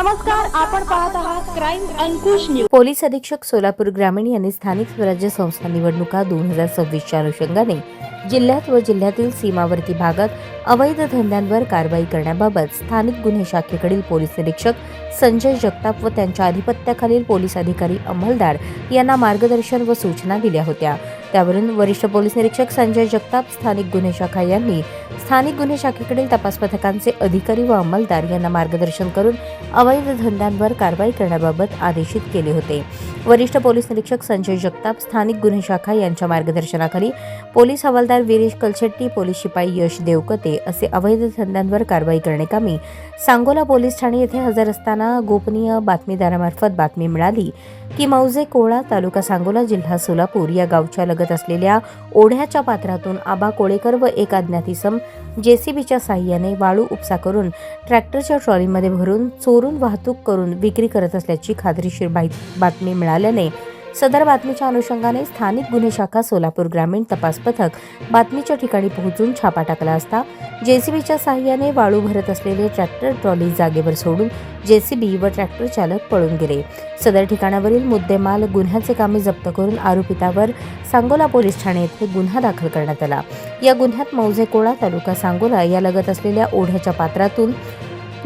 नमस्कार, आपण पाहत आहात क्राईम अंकुश न्यूज। पोलीस अधीक्षक सोलापूर ग्रामीण यांनी स्थानिक स्वराज्य संस्था निवडणुका 2026च्या अनुषंगाने जिल्ह्यात व जिल्ह्यातील सीमावर्ती भागात अवैध धंद्यांवर कारवाई करण्याबाबत स्थानिक गुन्हे शाखेकडील पोलीस निरीक्षक संजय जगताप व त्यांच्या अधिपत्याखालील पोलीस अधिकारी अंमलदार यांना मार्गदर्शन व सूचना दिल्या होत्या। त्यावरून वरिष्ठ पोलीस निरीक्षक संजय जगताप स्थानिक गुन्हे शाखा यांनी स्थानिक गुन्हे शाखेकडील तपास पथकांचे अधिकारी व अंमलदार यांना मार्गदर्शन करून अवैध धंद्यांवर कारवाई करण्याबाबत आदेशित केले होते। वरिष्ठ पोलीस निरीक्षक संजय जगताप स्थानिक गुन्हे शाखा यांच्या मार्गदर्शनाखाली पोलीस हवालदार वीरेश कलशेट्टी, पोलीस शिपाई यश देवकते असे अवैध धंद्यांवर कारवाई करण्याकामी सांगोला पोलीस ठाणे येथे हजर असताना गोपनीय बातमीदारामार्फत बातमी मिळाली की मौजे कोळा, तालुका सांगोला, जिल्हा सोलापूर या गावच्या लगत असलेल्या ओढ्याच्या पात्रातून आबा कोळेकर व एक अज्ञात इसम जेसीबीच्या साहाय्याने वाळू उपसा करून ट्रॅक्टरच्या ट्रॉलीमध्ये भरून चोरून वाहतूक करून विक्री करत असल्याची खात्रीशीर बातमी मिळाल्याने सदर बातमीच्या अनुषंगाने स्थानिक गुन्हे शाखा सोलापूर ग्रामीण तपास पथक बातमीच्या ठिकाणी पोहोचून छापा टाकला असता जेसीबीच्या साहाय्याने वाळू भरत असलेले ट्रॅक्टर ट्रॉली जागेवर सोडून जेसीबी व ट्रॅक्टर चालक पळून गेले। सदर ठिकाणावरील मुद्देमाल गुन्ह्याचे कामे जप्त करून आरोपितावर सांगोला पोलीस ठाणे येथे गुन्हा दाखल करण्यात आला। या गुन्ह्यात मौजे कोळा, तालुका सांगोला या लगत असलेल्या ओढ्याच्या पात्रातून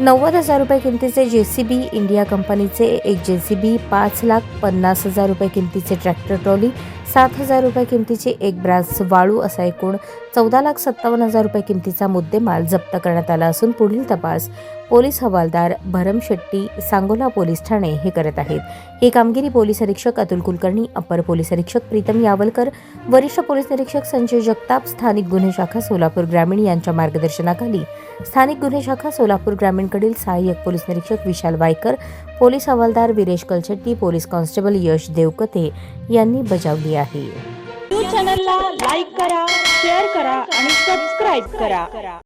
90,000 रुपये किमतीचे जेसीबी इंडिया कंपनीचे एक जेसीबी, 5,50,000 रुपये किमतीचे ट्रॅक्टर ट्रॉली, 7,000 रुपये किमतीचे एक ब्रास वाळू असा एकूण 14,57,000 रुपये किमतीचा मुद्देमाल जप्त करण्यात आला असून पुढील तपास पोलीस हवालदार भरम शेट्टी, सांगोला पोलीस ठाणे हे करत आहेत। ही कामगिरी पोलीस अधीक्षक अतुल कुलकर्णी, अपर पोलीस अधीक्षक प्रीतम यावलकर, वरिष्ठ पोलीस निरीक्षक संजय जगताप, स्थानिक गुन्हे शाखा सोलापूर ग्रामीण यांच्या मार्गदर्शनाखाली स्थानिक गुन्हे शाखा सोलापूर ग्रामीणकडील सहाय्यक पोलीस निरीक्षक विशाल वायकर, पोलीस हवालदार वीरेश कलशेट्टी, पोलीस कॉन्स्टेबल यश देवकते यांनी बजावली आहे। न्यूज चॅनलला लाईक करा, शेअर करा आणि सबस्क्राईब करा।